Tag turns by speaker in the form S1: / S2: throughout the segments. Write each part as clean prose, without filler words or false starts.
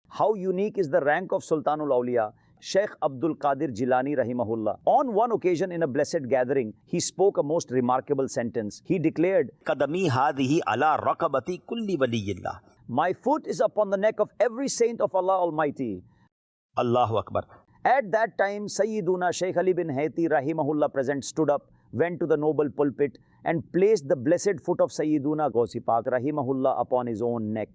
S1: How unique is the rank of Sultanul Awliya, Sheikh Abdul Qadir Jilani rahimahullah. On one occasion in a blessed gathering, he spoke a most remarkable sentence. He declared,
S2: Qadami hadihi ala raqabati kulli waliyillah.
S1: My foot is upon the neck of every saint of Allah Almighty.
S2: Allahu Akbar.
S1: At that time, Sayyiduna Shaykh Ali bin Hayti rahimahullah present stood up, went to the noble pulpit and placed the blessed foot of Sayyiduna Gausi Pak rahimahullah upon his own neck.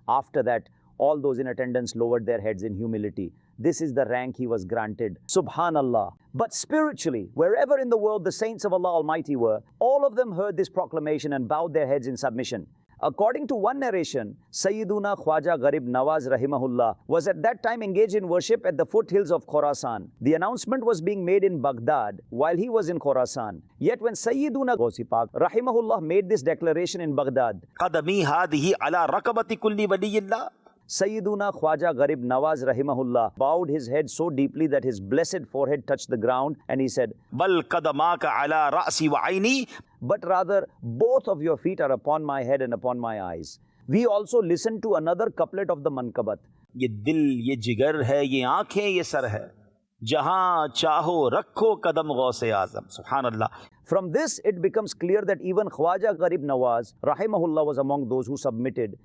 S1: After that, all those in attendance lowered their heads in humility. This is the rank he was granted. Subhanallah. But spiritually, wherever in the world the saints of Allah Almighty were, all of them heard this proclamation and bowed their heads in submission. According to one narration, Sayyiduna Khwaja Gharib Nawaz rahimahullah was at that time engaged in worship at the foothills of Khorasan. The announcement was being made in Baghdad while he was in Khorasan. Yet when Sayyiduna Gausi Pak rahimahullah made this declaration in Baghdad,
S2: Qadami hadihi ala raqabati kulli waliyillah.
S1: Sayyiduna Khwaja Gharib Nawaz rahimahullah bowed his head so deeply that his blessed forehead touched the ground, and he said,
S2: Bal qadamaka ala ra'si wa aini.
S1: But rather, both of your feet are upon my head and upon my eyes. We also listened to another couplet of the Mankabat.
S2: ये दिल, ये जिगर है, ये आंखें, ये sir है. जहां चाहो रखो कदम गौसे आजम. Subhanallah.
S1: From this, it becomes clear that even Khwaja Gharib Nawaz rahimahullah was among those who submitted.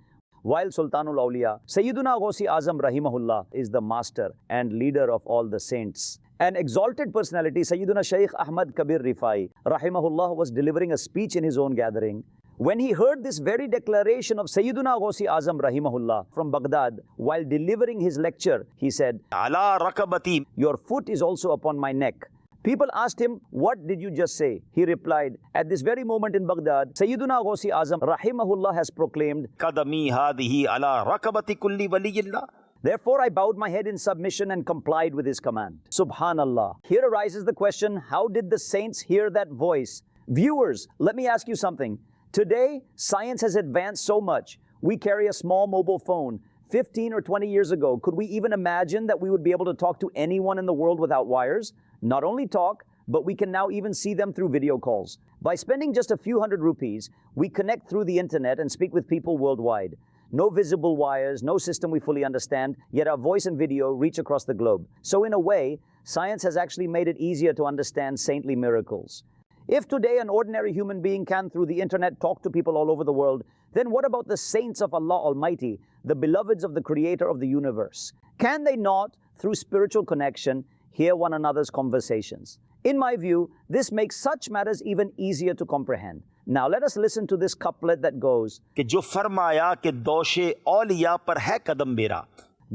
S1: While Sultanul Awliya, Sayyiduna Gausi Azam rahimahullah is the master and leader of all the saints. An exalted personality, Sayyiduna Shaykh Ahmad Kabir Rifai rahimahullah was delivering a speech in his own gathering. When he heard this very declaration of Sayyiduna Gausi Azam rahimahullah from Baghdad, while delivering his lecture, he said,
S2: Ala raqabati.
S1: Your foot is also upon my neck. People asked him, what did you just say? He replied, at this very moment in Baghdad, Sayyiduna Gausi Azam rahimahullah has proclaimed,
S2: Qadami hadihi ala raqabati kulli waliyillah.
S1: Therefore I bowed my head in submission and complied with his command. Subhanallah. Here arises the question, how did the saints hear that voice? Viewers, let me ask you something. Today, science has advanced so much. We carry a small mobile phone. 15 or 20 years ago, could we even imagine that we would be able to talk to anyone in the world without wires? Not only talk, but we can now even see them through video calls. By spending just a few hundred rupees, we connect through the internet and speak with people worldwide. No visible wires, no system we fully understand, yet our voice and video reach across the globe. So in a way, science has actually made it easier to understand saintly miracles. If today an ordinary human being can through the internet talk to people all over the world, then what about the saints of Allah Almighty, the beloveds of the Creator of the universe? Can they not, through spiritual connection, hear one another's conversations? In my view, this makes such matters even easier to comprehend. Now let us listen to this couplet that goes,
S2: कि जो फरमाया कि दोषे औलिया पर है कदम मेरा.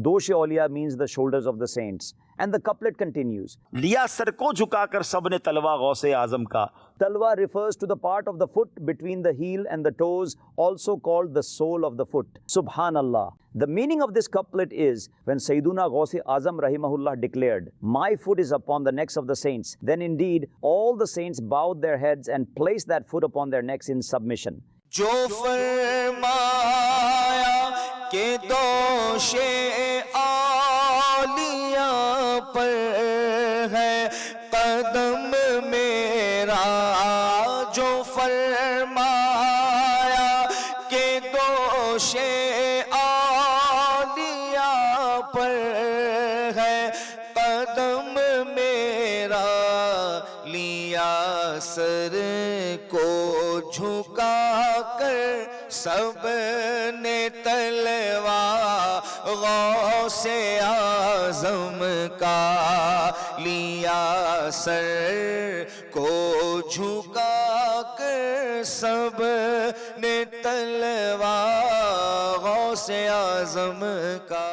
S1: Dosh Auliya means the shoulders of the saints. And the couplet continues,
S2: लिया sir को झुकाकर सबने तलवा गौसे आजम का.
S1: Talwa refers to the part of the foot between the heel and the toes, also called the sole of the foot. Subhanallah. The meaning of this couplet is, when Sayyiduna Gausi Azam rahimahullah declared, my foot is upon the necks of the saints, then indeed all the saints bowed their heads and placed that foot upon their necks in submission.
S3: जो फरमाया के दोषे औलिया पर है कदम मेरा. जो फरमाया के दोषे औलिया पर है कदम मेरा. लिया सर को झुका कर सब ने तलवा गौसे आजम का. लिया सर को झुका कर सब ने तलवा गौसे आजम का.